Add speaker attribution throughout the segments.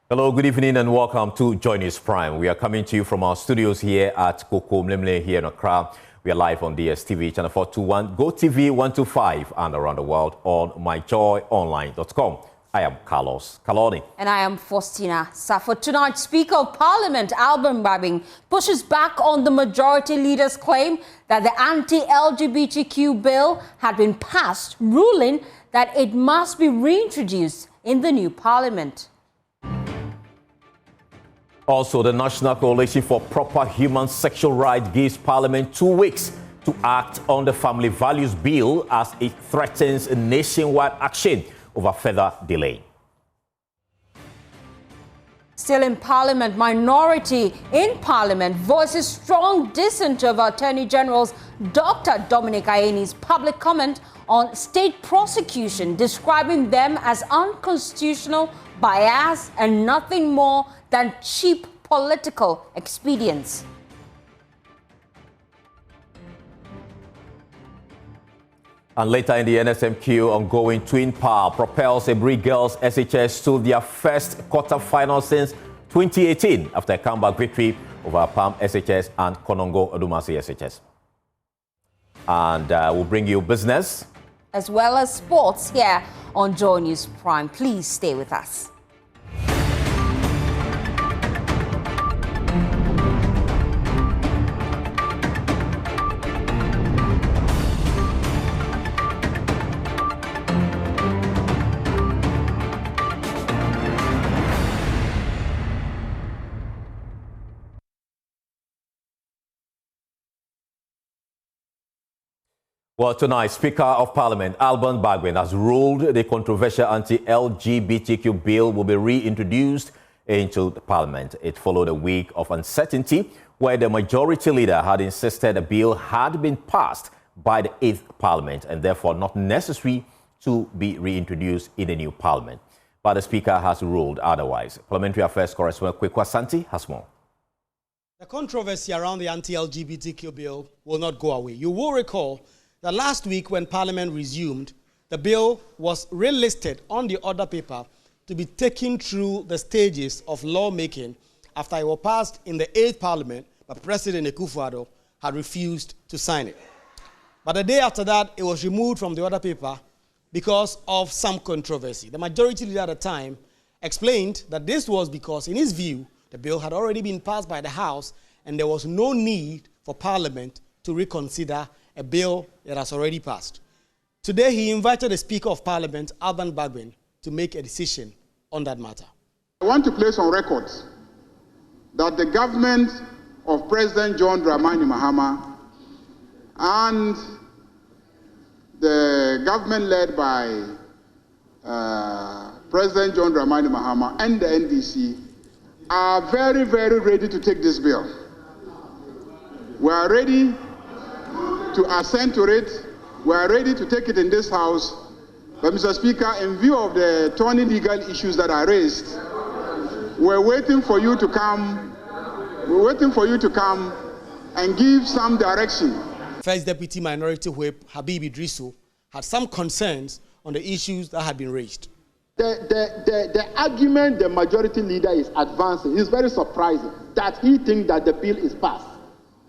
Speaker 1: Hello, good evening and welcome to Joy News Prime. We are coming to you from our studios here at Koko Mlemle here in Accra. We are live on DSTV channel 421, GoTV 125 and around the world on myjoyonline.com. I am Carlos Kaloni.
Speaker 2: And I am Faustina Safo. Tonight, Speaker of Parliament Alban Babing pushes back on the majority leader's claim that the anti-LGBTQ bill had been passed, ruling that it must be reintroduced in the new parliament.
Speaker 1: Also, the National Coalition for Proper Human Sexual Rights gives Parliament 2 weeks to act on the Family Values Bill as it threatens a nationwide action over further delay.
Speaker 2: Still in Parliament, minority in Parliament voices strong dissent over Attorney General's Dr. Dominic Ayeni's public comment on state prosecution, describing them as unconstitutional, biased, and nothing more than cheap political expedients.
Speaker 1: And later in the NSMQ, ongoing twin power propels Ebri Girls SHS to their first quarter-final since 2018 after a comeback victory over PAM SHS and Konongo Odumasi SHS. And we'll bring you business
Speaker 2: as well as sports here on Joy News Prime. Please stay with us.
Speaker 1: Well, tonight, Speaker of Parliament Alban Babing has ruled the controversial anti-LGBTQ bill will be reintroduced into the Parliament. It followed a week of uncertainty where the majority leader had insisted the bill had been passed by the 8th Parliament and therefore not necessary to be reintroduced in the new Parliament. But the Speaker has ruled otherwise. Parliamentary Affairs correspondent Kwekwa Santi has more.
Speaker 3: The controversy around the anti-LGBTQ bill will not go away. You will recall that last week when Parliament resumed, the bill was relisted on the order paper to be taken through the stages of lawmaking after it was passed in the 8th Parliament, but President Akufo-Addo had refused to sign it. But the day after that, it was removed from the order paper because of some controversy. The majority leader at the time explained that this was because, in his view, the bill had already been passed by the House and there was no need for Parliament to reconsider a bill that has already passed. Today, he invited the Speaker of Parliament, Alban Babing, to make a decision on that matter.
Speaker 4: I want to place on record that the government of President John Dramani Mahama and the government led by President John Dramani Mahama and the NDC are very, very ready to take this bill. We are ready to assent to it. We are ready to take it in this House. But Mr. Speaker, in view of the 20 legal issues that are raised, we're waiting for you to come. We're waiting for you to come and give some direction.
Speaker 3: First Deputy Minority Whip Habib Idrisu had some concerns on the issues that had been raised.
Speaker 4: The argument the majority leader is advancing is very surprising, that he thinks that the bill is passed.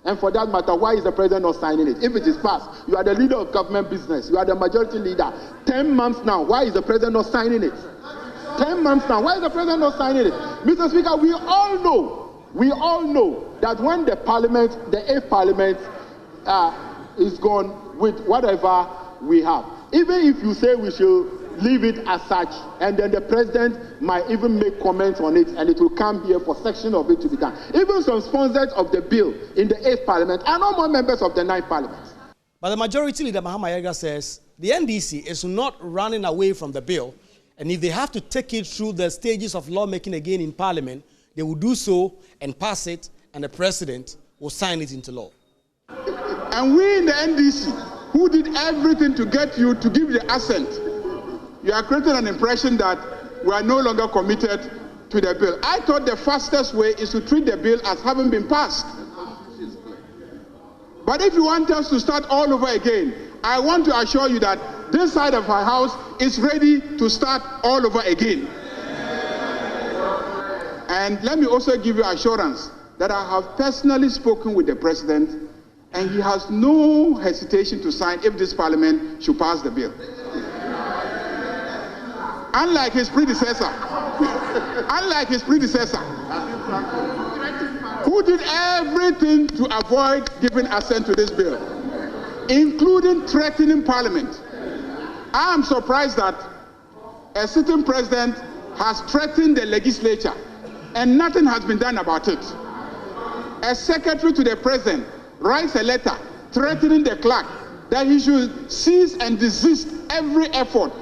Speaker 4: And for that matter, why is the president not signing it? If it is passed, you are the leader of government business. You are the majority leader. 10 months now, why is the president not signing it? 10 months now, why is the president not signing it? Mr. Speaker, we all know that when the parliament, the 8th Parliament is gone with whatever we have, even if you say we should leave it as such, and then the president might even make comments on it, and it will come here for section of it to be done. Even some sponsors of the bill in the 8th Parliament are no more members of the 9th Parliament.
Speaker 3: But the majority leader, Mahama Yega, says the NDC is not running away from the bill, and if they have to take it through the stages of lawmaking again in Parliament, they will do so and pass it, and the president will sign it into law.
Speaker 4: And we in the NDC, who did everything to get you to give the assent, you are creating an impression that we are no longer committed to the bill. I thought the fastest way is to treat the bill as having been passed. But if you want us to start all over again, I want to assure you that this side of our house is ready to start all over again. And let me also give you assurance that I have personally spoken with the president, and he has no hesitation to sign if this parliament should pass the bill. Unlike his predecessor, who did everything to avoid giving assent to this bill, including threatening parliament. I am surprised that a sitting president has threatened the legislature and nothing has been done about it. A secretary to the president writes a letter threatening the clerk that he should cease and desist every effort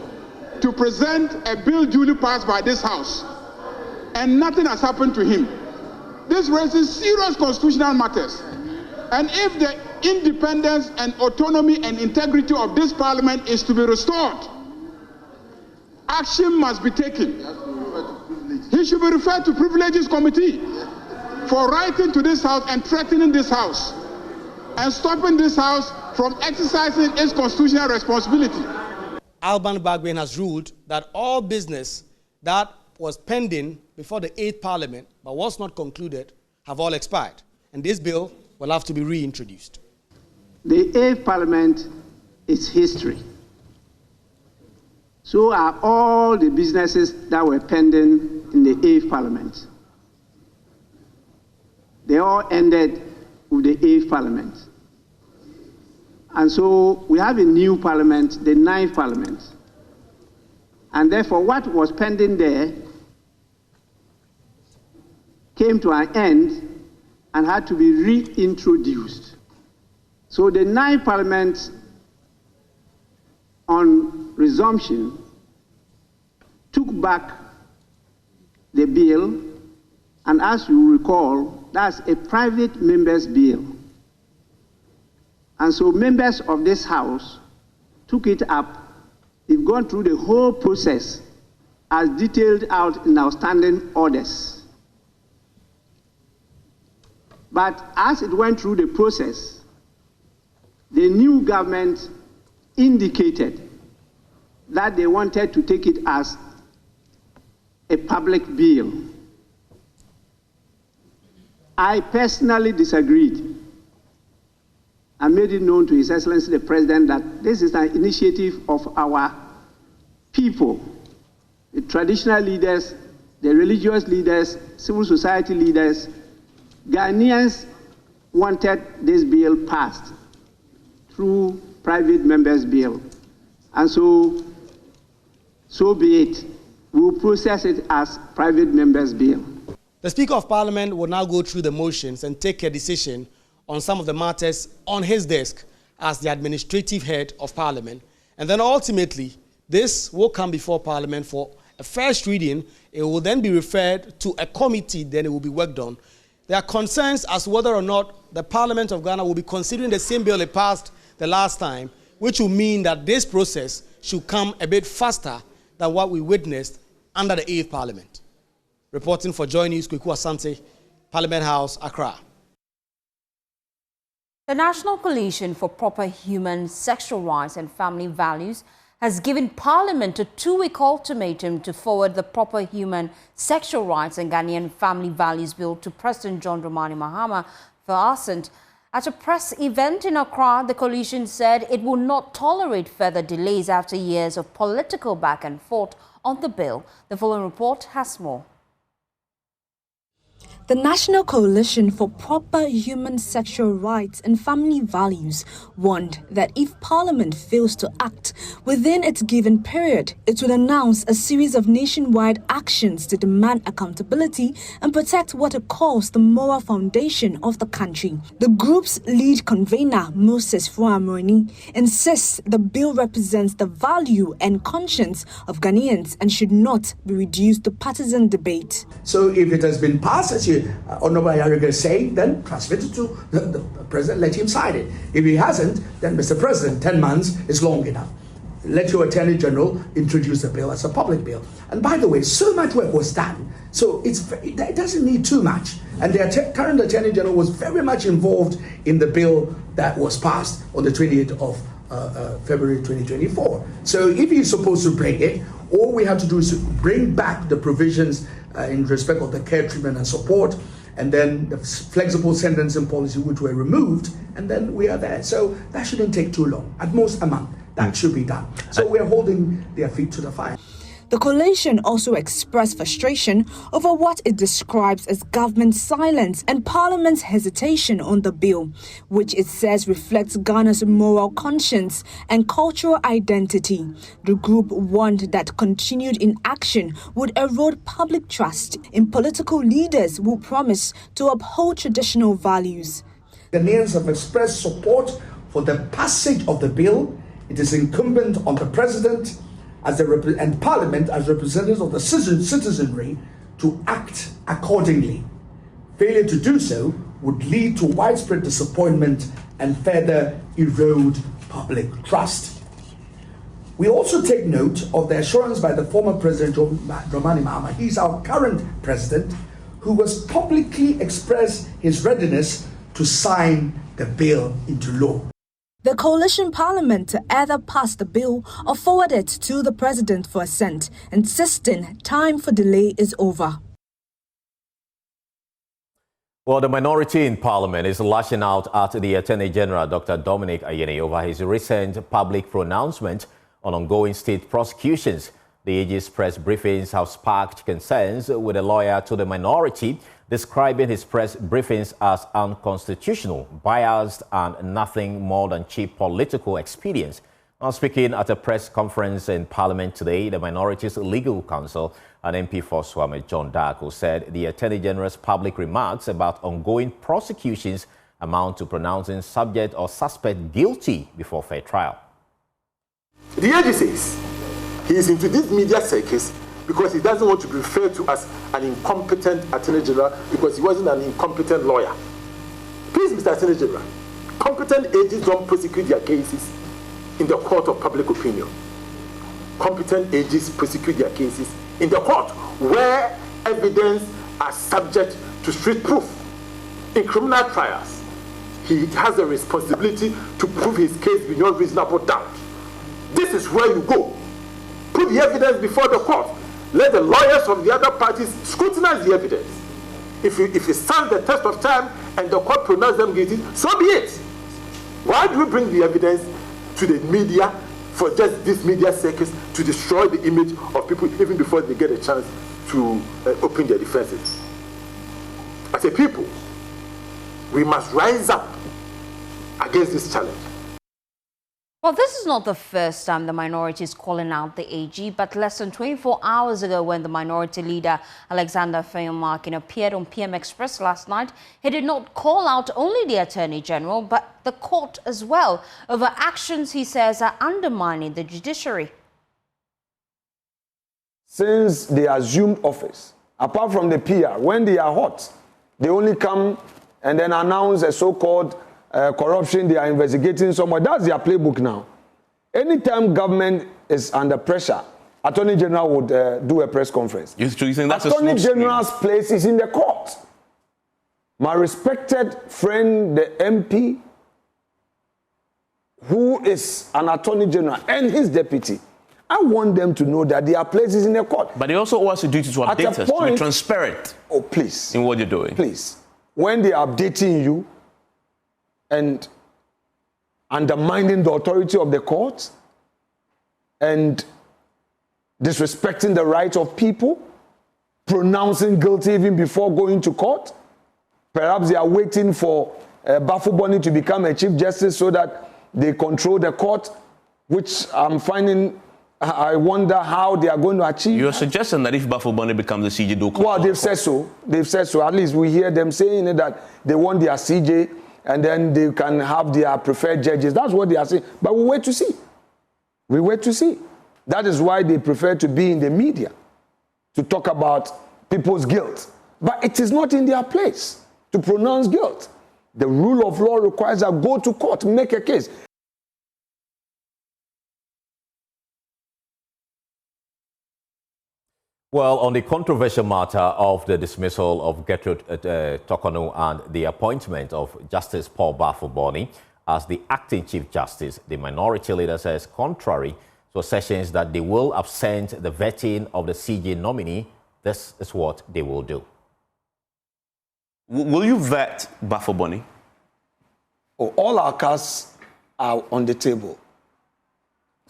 Speaker 4: to present a bill duly passed by this House, and nothing has happened to him. This raises serious constitutional matters, and if the independence and autonomy and integrity of this parliament is to be restored, action must be taken. He should be referred to Privileges Committee for writing to this House and threatening this House and stopping this House from exercising its constitutional responsibility.
Speaker 3: Alban Bagwin has ruled that all business that was pending before the 8th Parliament but was not concluded have all expired, and this bill will have to be reintroduced.
Speaker 5: The 8th Parliament is history. So are all the businesses that were pending in the 8th Parliament. They all ended with the 8th Parliament. And so we have a new Parliament, the 9th Parliament. And therefore, what was pending there came to an end and had to be reintroduced. So the 9th Parliament, on resumption, took back the bill, and as you recall, that's a private member's bill. And so members of this House took it up. They've gone through the whole process as detailed out in our standing orders. But as it went through the process, the new government indicated that they wanted to take it as a public bill. I personally disagreed. I made it known to His Excellency the President that this is an initiative of our people, the traditional leaders, the religious leaders, civil society leaders. Ghanaians wanted this bill passed through private members' bill. And so be it. We will process it as private members' bill.
Speaker 3: The Speaker of Parliament will now go through the motions and take a decision on some of the matters on his desk as the administrative head of Parliament. And then ultimately, this will come before Parliament for a first reading. It will then be referred to a committee, then it will be worked on. There are concerns as to whether or not the Parliament of Ghana will be considering the same bill it passed the last time, which will mean that this process should come a bit faster than what we witnessed under the 8th Parliament. Reporting for Joy News, Kweku Asante, Parliament House, Accra.
Speaker 2: The National Coalition for Proper Human Sexual Rights and Family Values has given Parliament a 2-week ultimatum to forward the Proper Human Sexual Rights and Ghanaian Family Values Bill to President John Dramani Mahama for assent. At a press event in Accra, the coalition said it will not tolerate further delays after years of political back and forth on the bill. The following report has more.
Speaker 6: The National Coalition for Proper Human Sexual Rights and Family Values warned that if Parliament fails to act within its given period, it will announce a series of nationwide actions to demand accountability and protect what it calls the moral foundation of the country. The group's lead convener, Moses Fuamoroni, insists the bill represents the value and conscience of Ghanaians and should not be reduced to partisan debate.
Speaker 7: So if it has been passed, as Honorable Ayariga is saying, then transmit it to the President, let him sign it. If he hasn't, then Mr. President, 10 months is long enough. Let your Attorney General introduce the bill as a public bill. And by the way, so much work was done. So it doesn't need too much. And the current Attorney General was very much involved in the bill that was passed on the 28th of February 2024. So if he's supposed to bring it, All we have to do is bring back the provisions in respect of the care, treatment, and support, and then the flexible sentencing policy, which were removed, and then we are there. So that shouldn't take too long. At most a month, that should be done. So we're holding their feet to the fire.
Speaker 6: The coalition also expressed frustration over what it describes as government silence and Parliament's hesitation on the bill, which it says reflects Ghana's moral conscience and cultural identity. The group warned that continued inaction would erode public trust in political leaders who promise to uphold traditional values.
Speaker 7: Ghanaians have expressed support for the passage of the bill. It is incumbent on the President and Parliament as representatives of the citizenry to act accordingly. Failure to do so would lead to widespread disappointment and further erode public trust. We also take note of the assurance by the former President Dramani Mahama, he's our current president, who has publicly expressed his readiness to sign the bill into law.
Speaker 6: The coalition parliament to either pass the bill or forward it to the president for assent, insisting time for delay is over.
Speaker 1: Well, the minority in Parliament is lashing out at the Attorney General, Dr. Dominic Ayeni, over his recent public pronouncement on ongoing state prosecutions. The AG's press briefings have sparked concerns, with a lawyer to the minority describing his press briefings as unconstitutional, biased, and nothing more than cheap political expedience. Now, speaking at a press conference in Parliament today, the minority's legal counsel and MP for Swame, John Darko, said the Attorney General's public remarks about ongoing prosecutions amount to pronouncing subject or suspect guilty before fair trial.
Speaker 4: The AG says he is into this media circus because he doesn't want to be referred to as an incompetent Attorney General because he wasn't an incompetent lawyer. Please, Mr. Attorney General, competent AGs don't prosecute their cases in the court of public opinion. Competent AGs prosecute their cases in the court where evidence are subject to street proof. In criminal trials, he has a responsibility to prove his case beyond reasonable doubt. This is where you go. Put the evidence before the court. Let the lawyers from the other parties scrutinize the evidence. If it stands the test of time and the court pronounces them guilty, so be it. Why do we bring the evidence to the media for just this media circus to destroy the image of people even before they get a chance to open their defenses? As a people, we must rise up against this challenge.
Speaker 2: Well, this is not the first time the minority is calling out the AG, but less than 24 hours ago, when the minority leader Alexander Fayomarkin appeared on PM Express last night, he did not call out only the Attorney General, but the court as well, over actions he says are undermining the judiciary.
Speaker 8: Since they assumed office, apart from the PR, when they are hot, they only come and then announce a so-called corruption, they are investigating someone. That's their playbook now. Anytime government is under pressure, Attorney General would do a press conference.
Speaker 9: You think that's
Speaker 8: Attorney General's place is in the court. My respected friend, the MP, who is an Attorney General, and his deputy, I want them to know that their place is in the court.
Speaker 9: But they also owe us a duty to update us, to be transparent.
Speaker 8: Oh, please.
Speaker 9: In what you're doing.
Speaker 8: Please. When they are updating you, and undermining the authority of the court and disrespecting the rights of people, pronouncing guilty even before going to court. Perhaps they are waiting for Bafuboni to become a Chief Justice so that they control the court, which I'm finding, I wonder how they are going to achieve.
Speaker 9: You're suggesting that if Bafuboni becomes the CJ, they'll
Speaker 8: well, they've said so. They've said so. At least we hear them saying that they want their CJ and then they can have their preferred judges. That's what they are saying. But we wait to see. We wait to see. That is why they prefer to be in the media, to talk about people's guilt. But it is not in their place to pronounce guilt. The rule of law requires that go to court, make a case.
Speaker 1: Well, on the controversial matter of the dismissal of Gertrude Tokonu and the appointment of Justice Paul Bafuboni as the acting Chief Justice, the minority leader says, contrary So Sessions that they will absent the vetting of the CJ nominee. This is what they will do.
Speaker 9: Will you vet Bafo-Boni?
Speaker 8: Oh, all our cards are on the table.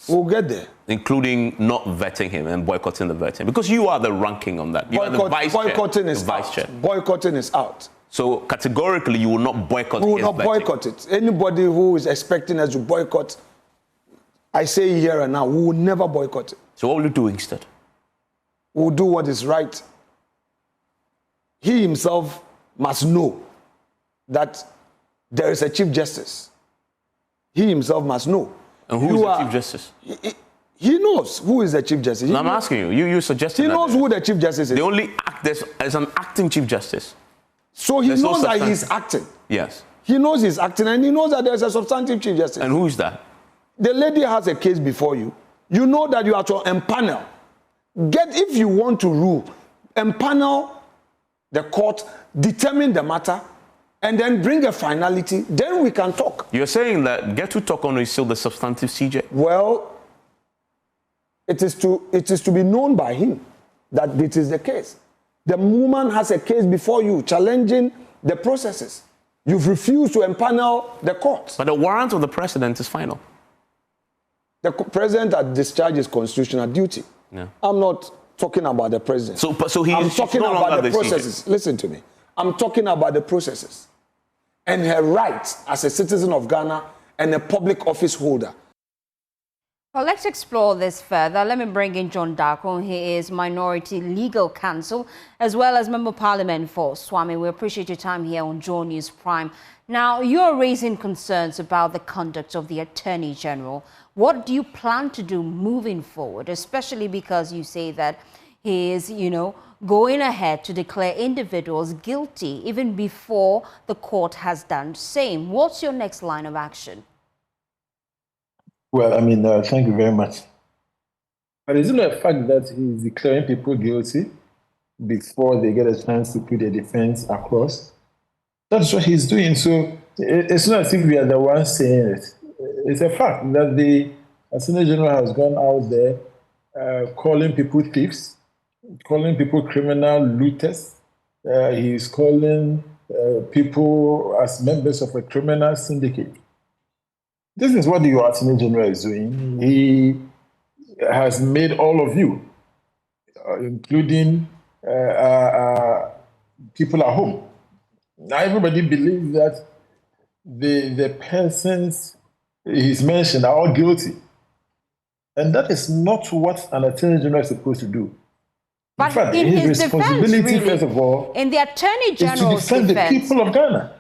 Speaker 8: We'll get there.
Speaker 9: Including not vetting him and boycotting the vetting. Because you are the ranking on that. You are the vice
Speaker 8: boycotting
Speaker 9: chair.
Speaker 8: is
Speaker 9: Vice
Speaker 8: out.
Speaker 9: chair.
Speaker 8: Boycotting is out.
Speaker 9: So categorically, you will not boycott.
Speaker 8: We will not boycott it. Anybody who is expecting us to boycott, I say here and now, we will never boycott it.
Speaker 9: So what will you do instead?
Speaker 8: We will do what is right. He himself must know that there is a Chief Justice. He himself must know.
Speaker 9: And who is the Chief Justice?
Speaker 8: He knows who is the Chief Justice.
Speaker 9: No, I'm asking you. You suggested
Speaker 8: he knows who the Chief Justice is.
Speaker 9: They only act, there's an acting Chief Justice.
Speaker 8: So he knows that he's acting.
Speaker 9: Yes.
Speaker 8: He knows he's acting and he knows that there's a substantive Chief Justice.
Speaker 9: And who is that?
Speaker 8: The lady has a case before you. You know that you are to empanel. If you want to rule, empanel the court, determine the matter, and then bring a finality, then we can talk.
Speaker 9: You're saying that Getu Tokono is still the substantive CJ?
Speaker 8: Well, it is to be known by him that it is the case. The woman has a case before you challenging the processes. You've refused to empanel the court.
Speaker 9: But the warrant of the president is final.
Speaker 8: The president has discharged his constitutional duty.
Speaker 9: Yeah.
Speaker 8: I'm not talking about the president.
Speaker 9: So
Speaker 8: I'm talking about the processes. Listen to me. I'm talking about the processes and her rights as a citizen of Ghana and a public office holder.
Speaker 2: Well, let's explore this further. Let me bring in John Darko. He is Minority Legal Counsel, as well as Member of Parliament for Swami. We appreciate your time here on Joy News Prime. Now, you're raising concerns about the conduct of the Attorney General. What do you plan to do moving forward, especially because you say that he is, going ahead to declare individuals guilty even before the court has done the same? What's your next line of action?
Speaker 10: Well, thank you very much. But isn't it a fact that he's declaring people guilty before they get a chance to put their defense across? That's what he's doing. So it's not as if we are the ones saying it. It's a fact that the Attorney General has gone out there calling people thieves, calling people criminal looters. He's calling people as members of a criminal syndicate. This is what the Attorney General is doing. He has made all of you, including people at home. Now everybody believes that the persons he's mentioned are all guilty. And that is not what an Attorney General is supposed to do.
Speaker 2: But
Speaker 10: in fact,
Speaker 2: in
Speaker 10: his
Speaker 2: defense,
Speaker 10: responsibility,
Speaker 2: really,
Speaker 10: first of all,
Speaker 2: in the Attorney
Speaker 10: is to
Speaker 2: General's
Speaker 10: defend
Speaker 2: defense,
Speaker 10: the people of Ghana.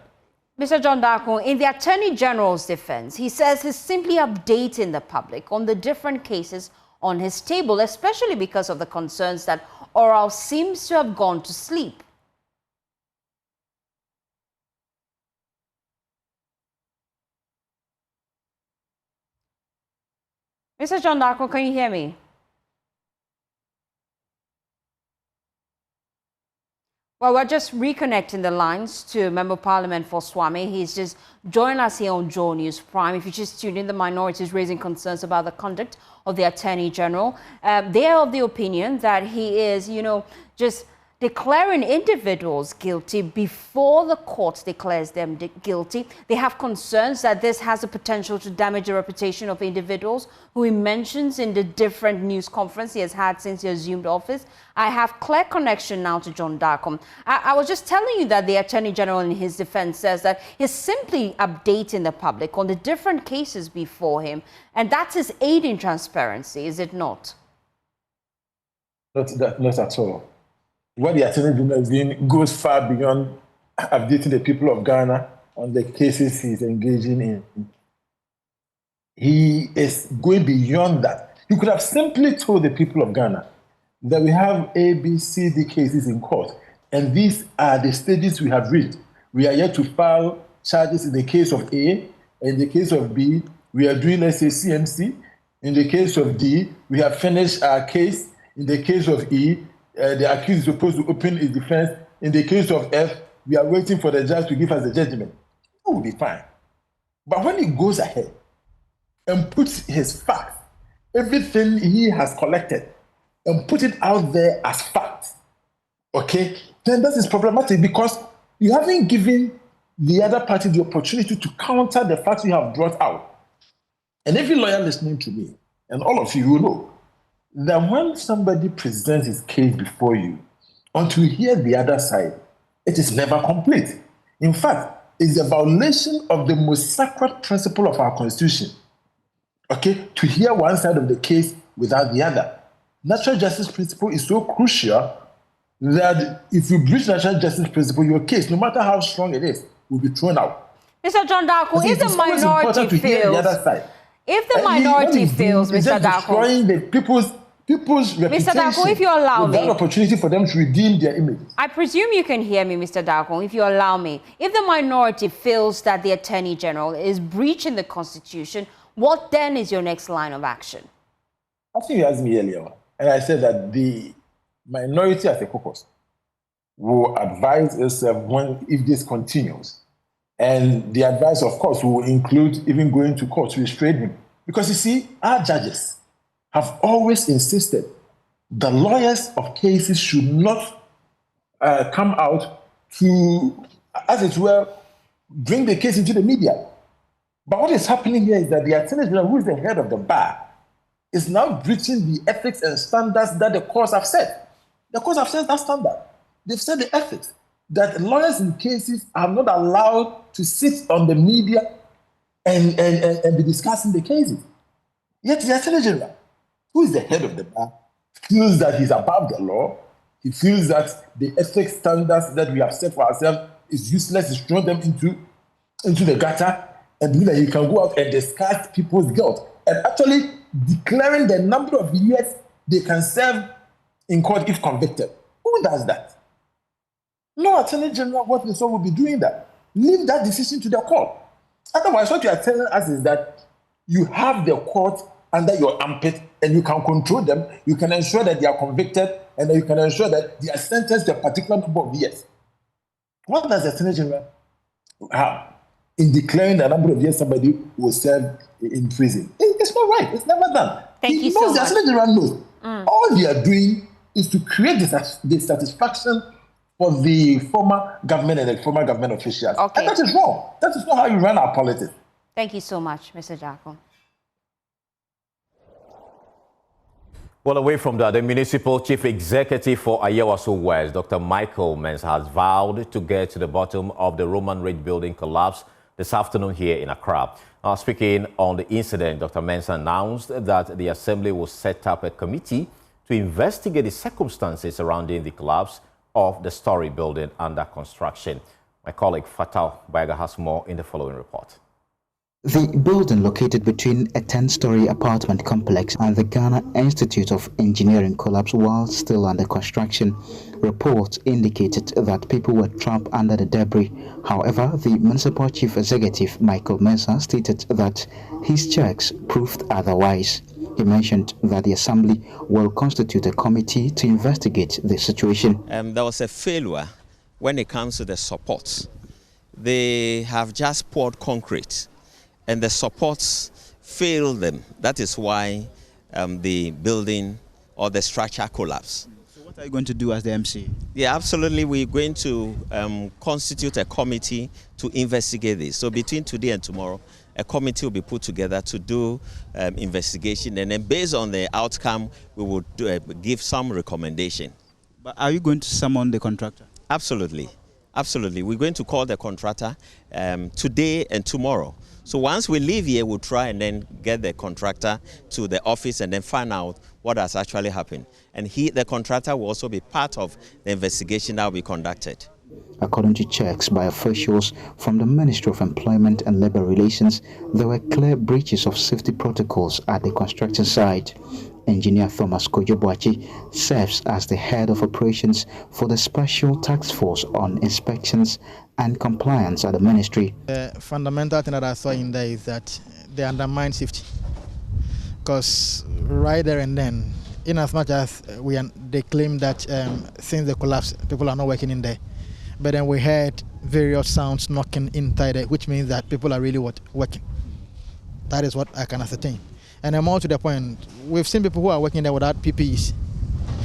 Speaker 2: Mr. John Darko, in the Attorney General's defense, he says he's simply updating the public on the different cases on his table, especially because of the concerns that Oral seems to have gone to sleep. Mr. John Darko, can you hear me? Well, we're just reconnecting the lines to Member of Parliament for Swami. He's just joined us here on Joy News Prime. If you just tuned in, the minority is raising concerns about the conduct of the Attorney General. They are of the opinion that he is, just declaring individuals guilty before the court declares them guilty. They have concerns that this has the potential to damage the reputation of individuals who he mentions in the different news conference he has had since he assumed office. I have clear connection now to John Darko. I was just telling you that the Attorney General in his defense says that he's simply updating the public on the different cases before him, and that's his aid in transparency, is it not?
Speaker 10: Not at all. What the Attorney General is doing goes far beyond updating the people of Ghana on the cases he's engaging in. He is going beyond that. You could have simply told the people of Ghana that we have A, B, C, D cases in court, and these are the stages we have reached. We are yet to file charges in the case of A. In the case of B, we are doing, let's say, CMC. In the case of D, we have finished our case. In the case of E, the accused is supposed to open his defense. In the case of F, we are waiting for the judge to give us the judgment. That will be fine. But when he goes ahead and puts his facts everything he has collected and put it out there as fact, okay, then that is problematic because you haven't given the other party the opportunity to counter the facts you have brought out. And every lawyer listening to me, and all of you will know, that when somebody presents his case before you, until you hear the other side, it is never complete. In fact, it's a violation of the most sacred principle of our Constitution, okay, to hear one side of the case without the other. Natural justice principle is so crucial that if you breach natural justice principle, your case, no matter how strong it is, will be thrown out.
Speaker 2: Mr. John Darko, if the minority fails, if the minority fails, Mr. Darko,
Speaker 10: destroying the people's reputation.
Speaker 2: Mr. Darko, if you allow me,
Speaker 10: that opportunity for them to redeem their image.
Speaker 2: I presume you can hear me, Mr. Darko, if you allow me. If the minority feels that the Attorney General is breaching the Constitution, what then is your next line of action?
Speaker 10: I think you asked me earlier, and I said that the minority as a caucus will advise itself if this continues. And the advice, of course, will include even going to court to restrain him. Because you see, our judges have always insisted the lawyers of cases should not come out to, as it were, bring the case into the media. But what is happening here is that the Attorney General, who is the head of the bar, is now breaching the ethics and standards that the courts have set. The courts have set that standard. They've set the ethics that lawyers in cases are not allowed to sit on the media and be discussing the cases. Yet the Attorney General, who is the head of the bar, feels that he's above the law. He feels that the ethics standards that we have set for ourselves is useless. He's thrown them into the gutter and believe that he can go out and discuss people's guilt and actually declaring the number of years they can serve in court if convicted. Who does that? No Attorney General what the will be doing that. Leave that decision to the court. Otherwise, what you are telling us is that you have the court under your armpit and you can control them, you can ensure that they are convicted, and then you can ensure that they are sentenced to a particular number of years. What does the Attorney General have in declaring the number of years somebody will serve in prison? It's not right. It's never done.
Speaker 2: Thank you so much.
Speaker 10: The Attorney General knows. All they are doing is to create dissatisfaction for the former government and the former government officials.
Speaker 2: Okay.
Speaker 10: And that is wrong. That is not how you run our politics.
Speaker 2: Thank you so much, Mr. Darko.
Speaker 1: Well, away from that, the Municipal Chief Executive for Ayawaso West, Dr. Michael Mensah, has vowed to get to the bottom of the Roman Ridge building collapse this afternoon here in Accra. Speaking on the incident, Dr. Mensah announced that the Assembly will set up a committee to investigate the circumstances surrounding the collapse of the story building under construction. My colleague Fatal Baiga has more in the following report.
Speaker 11: The building, located between a 10-story apartment complex and the Ghana Institute of Engineering, collapsed while still under construction. Reports indicated that people were trapped under the debris. However, the Municipal Chief Executive, Michael Mensah, stated that his checks proved otherwise. He mentioned that the Assembly will constitute a committee to investigate the situation.
Speaker 12: There was a failure when it comes to the supports. They have just poured concrete, and the supports failed them. That is why the building or the structure collapsed.
Speaker 13: So what are you going to do as the MC?
Speaker 12: Yeah, absolutely. We're going to constitute a committee to investigate this. So between today and tomorrow, a committee will be put together to do investigation, and then based on the outcome, we will give some recommendation.
Speaker 13: But are you going to summon the contractor?
Speaker 12: Absolutely. Absolutely. We're going to call the contractor today and tomorrow. So once we leave here, we'll try and then get the contractor to the office and then find out what has actually happened. And the contractor will also be part of the investigation that will be conducted.
Speaker 11: According to checks by officials from the Ministry of Employment and Labour Relations, there were clear breaches of safety protocols at the construction site. Engineer Thomas Kojobuachi serves as the head of operations for the Special Task Force on Inspections and Compliance at the ministry.
Speaker 14: The fundamental thing that I saw in there is that they undermine safety. Because right there and then, in as much as they claim that since the collapse, people are not working in there. But then we heard various sounds knocking inside there, which means that people are really working. That is what I can ascertain. And then more to the point, we've seen people who are working there without PPEs.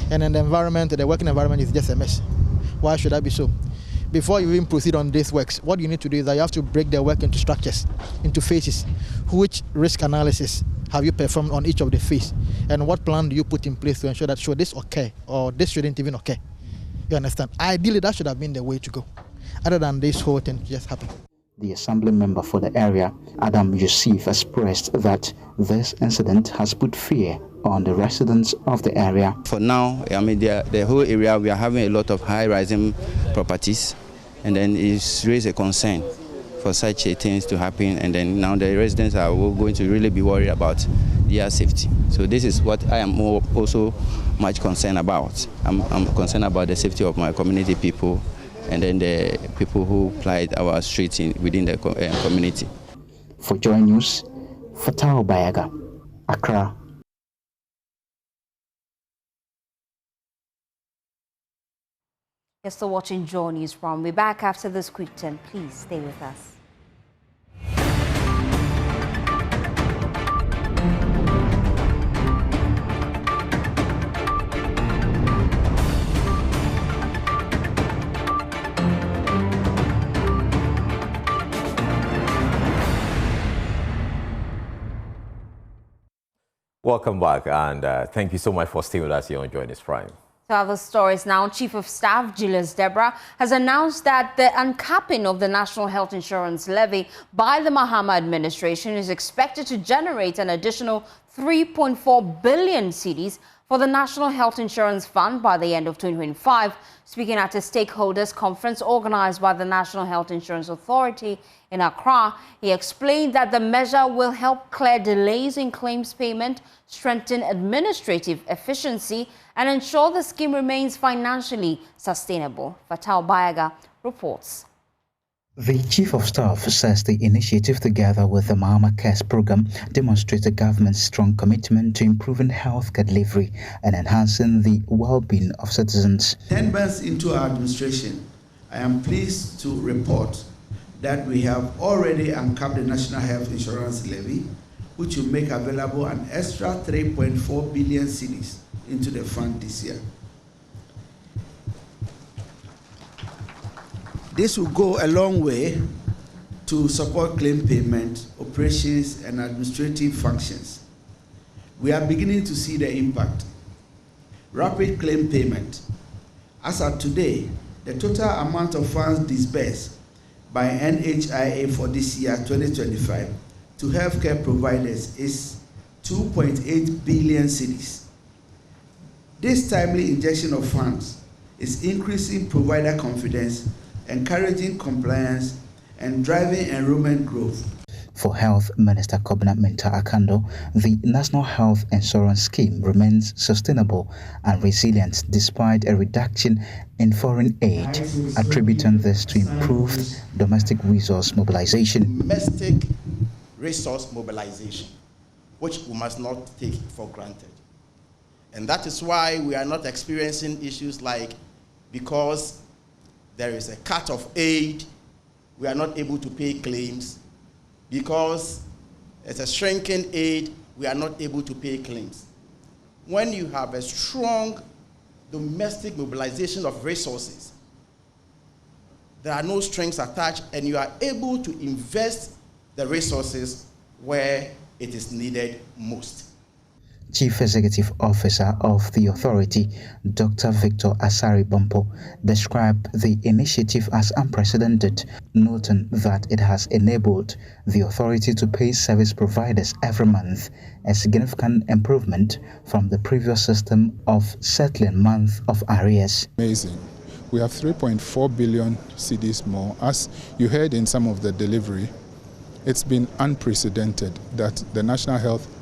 Speaker 14: And then the working environment is just a mess. Why should that be so? Before you even proceed on these works, what you need to do is that you have to break the work into structures, into phases. Which risk analysis have you performed on each of the phases? And what plan do you put in place to ensure that should this occur or this shouldn't even occur? You understand? Ideally, that should have been the way to go, other than this whole thing just happen.
Speaker 11: The assembly member for the area, Adam Yusuf, expressed that this incident has put fear on the residents of the area.
Speaker 15: For now, I mean, the whole area, we are having a lot of high-rising properties, and then it's raised a concern for such things to happen, and then now the residents are going to really be worried about their safety. So this is what I am also much concerned about. I'm concerned about the safety of my community people, and then the people who plied our streets within the community.
Speaker 11: For Joy News, Fatal Bayaga, Accra.
Speaker 2: You're still watching Joy News Round. We're back after this quick turn. Please stay with us.
Speaker 1: Welcome back, and thank you so much for staying with us here on Joy News Prime.
Speaker 2: To other stories now, Chief of Staff Julius Deborah has announced that the uncapping of the National Health Insurance Levy by the Mahama administration is expected to generate an additional 3.4 billion cedis for the National Health Insurance Fund by the end of 2025. Speaking at a stakeholders conference organized by the National Health Insurance Authority in Accra, he explained that the measure will help clear delays in claims payment, strengthen administrative efficiency, and ensure the scheme remains financially sustainable. Fatal Bayaga reports.
Speaker 11: The Chief of Staff says the initiative, together with the Mahama Cares program, demonstrates the government's strong commitment to improving healthcare delivery and enhancing the well-being of citizens.
Speaker 16: 10 months into our administration, I am pleased to report that we have already uncapped the National Health Insurance Levy, which will make available an extra 3.4 billion cedis into the fund this year. This will go a long way to support claim payment, operations, and administrative functions. We are beginning to see the impact. Rapid claim payment. As of today, the total amount of funds disbursed by NHIA for this year, 2025, to healthcare providers is 2.8 billion cedis. This timely injection of funds is increasing provider confidence, encouraging compliance, and driving enrollment growth.
Speaker 11: For Health Minister Kobina Minta Akando, the National Health Insurance Scheme remains sustainable and resilient despite a reduction in foreign aid, attributing this to improved domestic resource mobilization.
Speaker 17: Domestic resource mobilization, which we must not take for granted. And that is why we are not experiencing issues like, because there is a cut of aid, we are not able to pay claims. Because there's a shrinking aid, we are not able to pay claims. When you have a strong domestic mobilization of resources, there are no strings attached, and you are able to invest the resources where it is needed most.
Speaker 11: Chief Executive Officer of the authority, Dr. Victor Asari Bompo, described the initiative as unprecedented, noting that it has enabled the authority to pay service providers every month, a significant improvement from the previous system of settling month of arrears.
Speaker 18: Amazing. We have 3.4 billion cedis more. As you heard in some of the delivery, it's been unprecedented that the National Health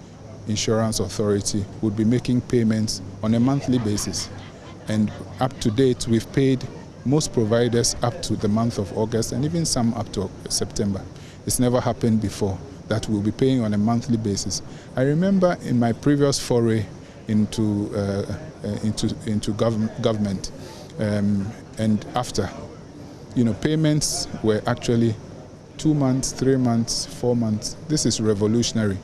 Speaker 18: Insurance Authority would be making payments on a monthly basis. And up to date, we've paid most providers up to the month of August and even some up to September. It's never happened before that we'll be paying on a monthly basis. I remember in my previous foray into government and after, payments were actually 2 months, 3 months, 4 months. This is revolutionary.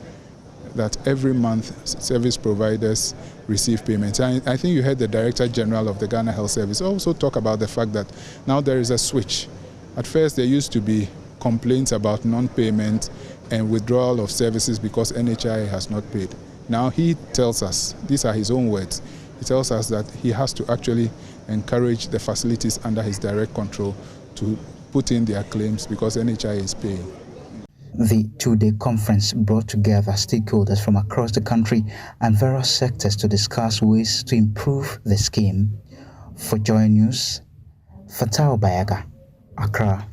Speaker 18: that every month service providers receive payments. And I think you heard the Director General of the Ghana Health Service also talk about the fact that now there is a switch. At first there used to be complaints about non-payment and withdrawal of services because NHI has not paid. Now he tells us, these are his own words, he tells us that he has to actually encourage the facilities under his direct control to put in their claims because NHI is paying.
Speaker 11: The two-day conference brought together stakeholders from across the country and various sectors to discuss ways to improve the scheme. For Joy News, Fatao Bayaga, Accra.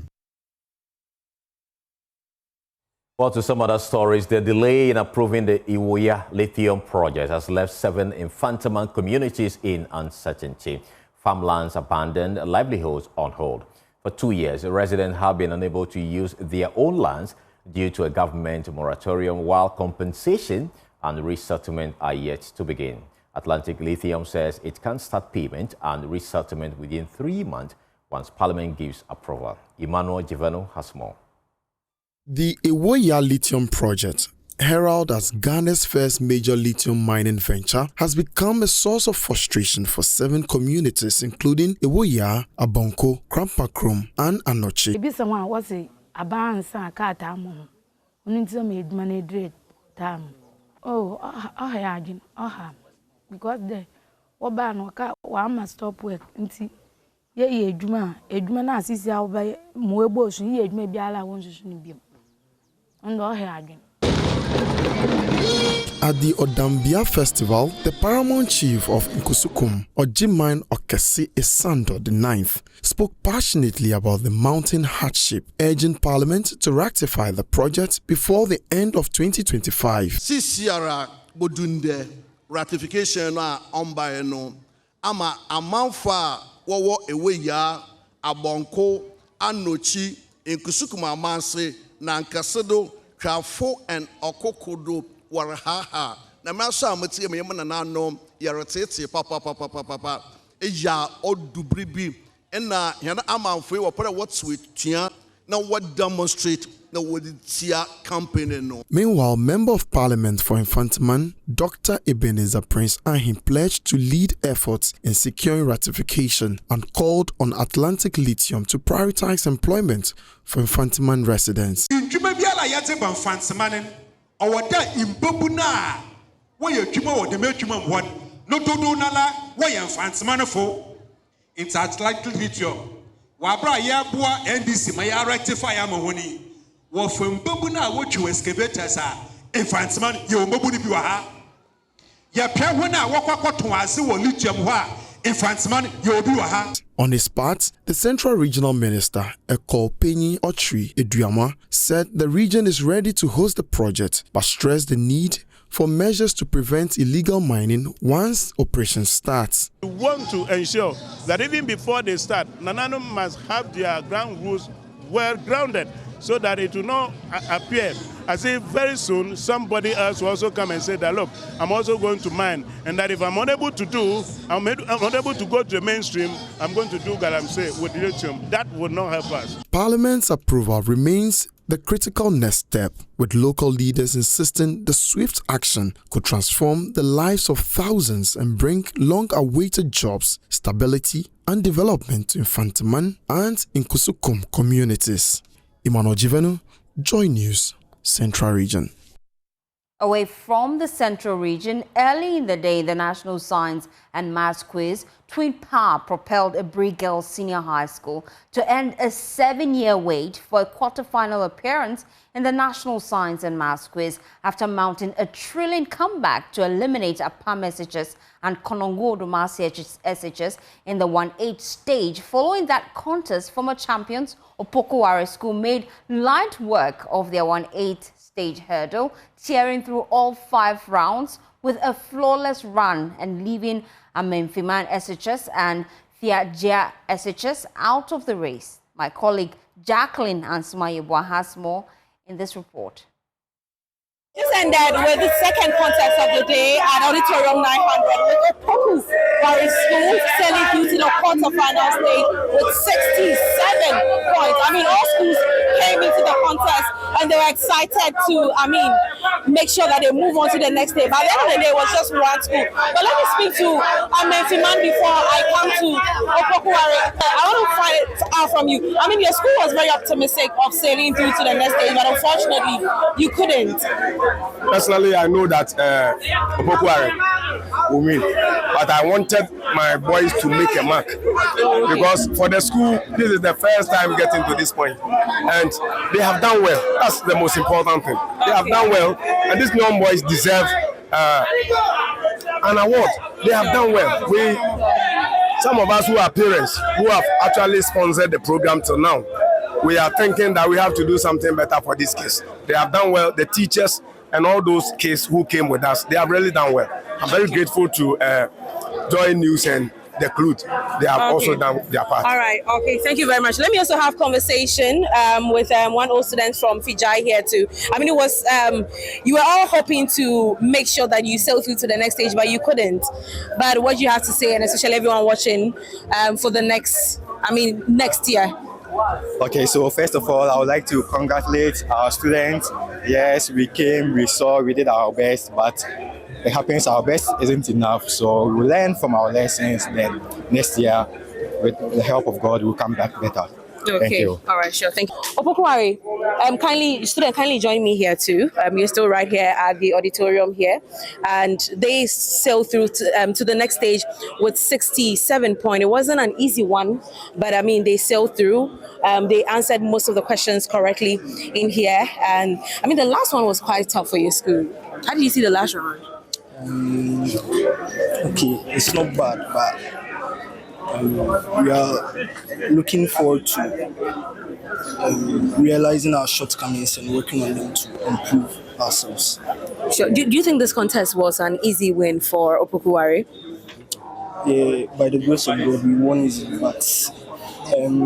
Speaker 1: Well, to some other stories, the delay in approving the Iwoya lithium project has left 7 Infantaman communities in uncertainty. Farmlands abandoned, livelihoods on hold. For 2 years, residents have been unable to use their own lands due to a government moratorium, while compensation and resettlement are yet to begin. Atlantic Lithium says it can start payment and resettlement within 3 months once Parliament gives approval. Emmanuel Giveno has more.
Speaker 19: The Iwoya lithium project, heralded as Ghana's first major lithium mining venture, has become a source of frustration for 7 communities, including Iwoya, Abonko, Krampakrom, and Anochi.
Speaker 20: Because the one must stop work until ye juma na sisi awba muebo so ye juma bi ala won so ni bi and again.
Speaker 19: At the Odambia Festival, the paramount chief of Nkusukum, Ojiman Okesi Esando IX, spoke passionately about the mounting hardship, urging Parliament to rectify the project before the end of 2025.
Speaker 21: Sisiara bodunde ratification ombaye no ama amanfa wowo Iwoya, Abonko, Anochi, Nkusukum amanse na Nkasedo, Twafo and Okokodo Warahaha. Na masa amati emyema na no yaretete papa eya odubribi na yana amanfo e wopere what's with tua na what demonstrate na what tia campaign no.
Speaker 19: Meanwhile, Member of Parliament for Infantaman, Dr. Ebenezer Prince Ahin, pledged to lead efforts in securing ratification and called on Atlantic Lithium to prioritize employment for Infantaman residents.
Speaker 22: Awada imbabuna waya juma wo de metuma won no dodo nala waya Infantaman fo into Atlantic Lithium wa bra ya boa NDC ma ya rectify am honi wo fambabuna wo twu excavators a Infantaman ye ombabuni bi wa ha ya pia hona wo kwakoto ase wo lithium ho a Infantaman ye obi wa ha.
Speaker 19: On his part, the Central Regional Minister, Ekopenyi Ochri Eduama, said the region is ready to host the project, but stressed the need for measures to prevent illegal mining once operation starts.
Speaker 23: We want to ensure that even before they start, Nanano must have their ground rules well grounded so that it will not appear as if very soon somebody else will also come and say that, look, I'm also going to mine, and that if I'm unable to do, I'm unable to go to the mainstream, I'm going to do galamsey with lithium. That would not help us.
Speaker 19: Parliament's approval remains the critical next step, with local leaders insisting the swift action could transform the lives of thousands and bring long-awaited jobs, stability, and development to Infantaman and Nkusukum communities. Emmanuel Giveno, Joy News, Central Region.
Speaker 2: Away from the Central Region, early in the day, the National Science and Maths Quiz, Twin Power propelled Abri Girls Senior High School to end a 7-year wait for a quarter-final appearance in the National Science and Maths Quiz after mounting a thrilling comeback to eliminate APAM SHS and Konongo Dumasi SHS in the 1-8 stage. Following that contest, former champions Opokoware School made light work of their 1-8 stage hurdle, tearing through all 5 rounds with a flawless run and leaving Amemfiman SHS and Thiajia SHS out of the race. My colleague Jacqueline Ansmayebwa has more in this report.
Speaker 24: This ended with the second contest of the day at Auditorium 900 with Opokoware School sailing through to the quarterfinal stage with 67 points. All schools came into the contest and they were excited to, make sure that they move on to the next day. By the end of the day, it was just one school. But let me speak to Amentiman before I come to Opokuwari. I want to find it out from you. I mean, your school was very optimistic of sailing through to the next stage, but unfortunately, you couldn't.
Speaker 3: Personally, I know that Opokuwari will win, but I wanted my boys to make a mark because for the school, this is the first time getting to this point, and they have done well. That's the most important thing. They have done well, and these young boys deserve an award. They have done well. Some of us who are parents who have actually sponsored the program till now, we are thinking that we have to do something better for these kids. They have done well. The teachers and all those kids who came with us, they have really done well. I'm very grateful to Joy News and the Clute. They have also done their part.
Speaker 24: All right. Okay. Thank you very much. Let me also have conversation with one old student from Fijai here too. I mean, it was you were all hoping to make sure that you sail through to the next stage, but you couldn't. But what do you have to say, and especially everyone watching, for the next year?
Speaker 5: Okay, so first of all, I would like to congratulate our students. Yes, we came, we saw, we did our best, but it happens our best isn't enough. So we learn from our lessons, then next year, with the help of God, we'll come back better.
Speaker 24: Okay.
Speaker 5: Thank you.
Speaker 24: All right, sure. Thank you. Opokuwari, kindly join me here too. You're still right here at the auditorium here, and they sailed through to the next stage with 67 points. It wasn't an easy one, but I mean they sailed through. They answered most of the questions correctly in here, and I mean the last one was quite tough for your school. How did you see the last round?
Speaker 6: Okay, it's not bad, but we are looking forward to realizing our shortcomings and working on them to improve ourselves.
Speaker 24: Sure. Do you think this contest was an easy win for Opokuwari?
Speaker 6: Yeah, by the grace of God, we won easily, but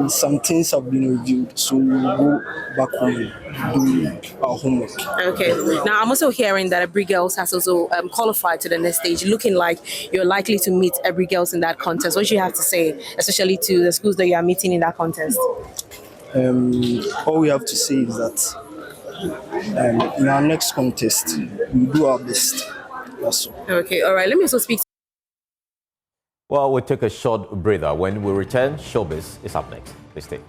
Speaker 6: some things have been reviewed, so we'll go back home and do our homework.
Speaker 24: Okay. Now, I'm also hearing that Every Girls has also qualified to the next stage, looking like you're likely to meet Every Girls in that contest. What do you have to say, especially to the schools that you are meeting in that contest?
Speaker 6: All we have to say is that in our next contest, we'll do our best. That's all.
Speaker 24: Okay, all right. Let me also speak.
Speaker 1: Well, we'll take a short breather. When we return, Showbiz is up next. Please stay.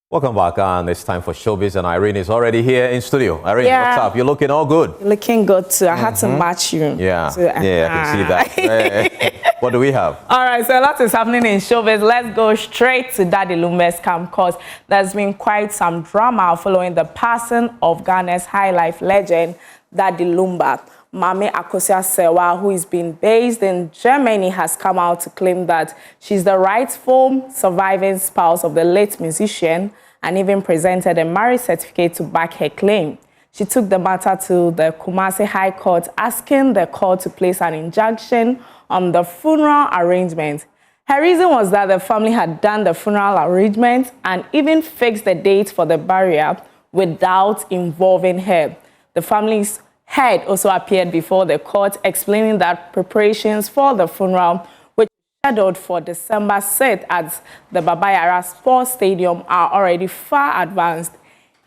Speaker 1: Welcome back, and it's time for Showbiz, and Irene is already here in studio. Irene, what's up? You're looking all good.
Speaker 7: Looking good too. I had to match you.
Speaker 1: Yeah, I can see that. What do we have?
Speaker 7: All right, so a lot is happening in Showbiz. Let's go straight to Daddy Lumba's camp, because there's been quite some drama following the passing of Ghana's high life legend, Daddy Lumba. Mame Akosia Sewa, who is being based in Germany, has come out to claim that she's the rightful surviving spouse of the late musician and even presented a marriage certificate to back her claim. She took the matter to the Kumasi High Court, asking the court to place an injunction on the funeral arrangement. Her reason was that the family had done the funeral arrangement and even fixed the date for the burial without involving her. The family's head also appeared before the court, explaining that preparations for the funeral, which is scheduled for December 6th at the Baba Yara Sports Stadium, are already far advanced.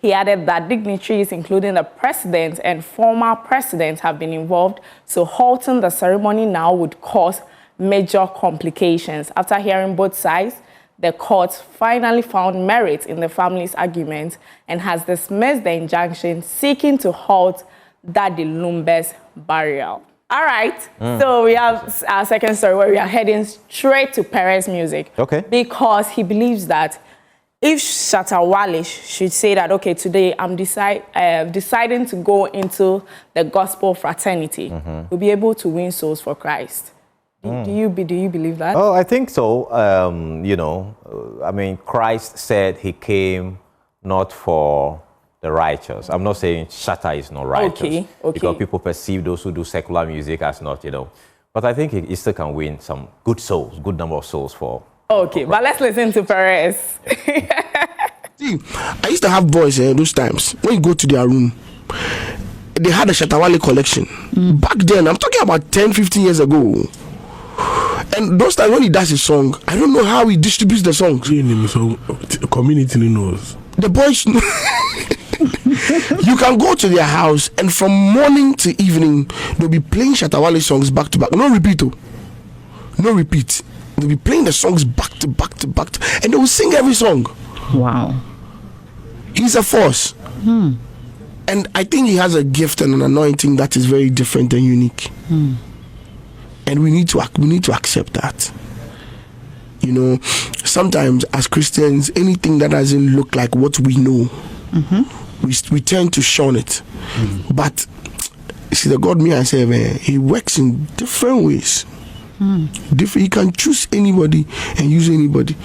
Speaker 7: He added that dignitaries, including the president and former president, have been involved, so halting the ceremony now would cause major complications. After hearing both sides, the court finally found merit in the family's argument and has dismissed the injunction seeking to halt Daddy Lumba's burial. All right, so we have our second story where we are heading straight to Perez music.
Speaker 1: Okay.
Speaker 7: Because he believes that if Shatta Wale should say that, okay, today I'm deciding to go into the gospel fraternity, we'll be able to win souls for Christ. Do you believe that?
Speaker 1: Oh, I think so. I mean, Christ said he came not for the righteous. I'm not saying Shatta is not righteous.
Speaker 7: Okay.
Speaker 1: Because people perceive those who do secular music as not, But I think he still can win some good souls, good number of souls for
Speaker 7: Okay, but let's listen to Perez.
Speaker 4: See, I used to have boys those times. When you go to their room, they had a Shatawale collection. Back then, I'm talking about 10, 15 years ago. And those times when he does his song, I don't know how he distributes the songs.
Speaker 23: Community knows.
Speaker 4: The boys, you can go to their house and from morning to evening, they'll be playing Shatawale songs back to back. No repeat, no repeat. They'll be playing the songs back to back to back, and they will sing every song.
Speaker 8: Wow.
Speaker 4: He's a force. And I think he has a gift and an anointing that is very different and unique. And we need to accept that. You know, sometimes as Christians, anything that doesn't look like what we know, we tend to shun it. But see, the God me I serve, he works in different ways. He can choose anybody and use anybody.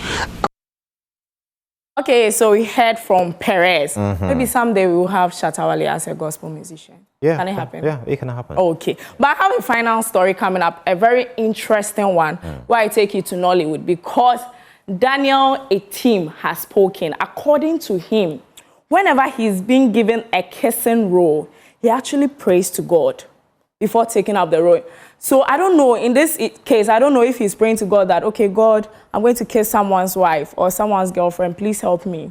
Speaker 7: Okay, so we heard from Perez. Maybe someday we will have Shatawale as a gospel musician.
Speaker 1: Yeah.
Speaker 7: Can it happen?
Speaker 1: Yeah, it can happen.
Speaker 7: Okay. But I have a final story coming up, a very interesting one, where I take you to Nollywood, because Daniel Etim has spoken. According to him, whenever he's been given a kissing role, he actually prays to God before taking up the role. So I don't know, in this case, I don't know if he's praying to God that, okay, God, I'm going to kiss someone's wife or someone's girlfriend, please help me.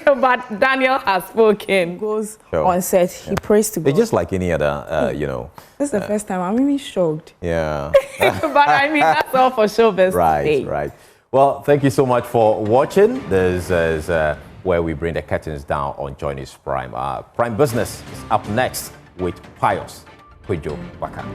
Speaker 7: But Daniel has spoken, goes on set, he prays to God.
Speaker 1: It's just like any other, you know.
Speaker 7: This is the first time, I'm even shocked.
Speaker 1: Yeah.
Speaker 7: But I mean, that's all for Showbiz today.
Speaker 1: Right. Well, thank you so much for watching. This is where we bring the curtains down on Johnny's Prime. Prime Business is up next with Pius Kwejo Baka.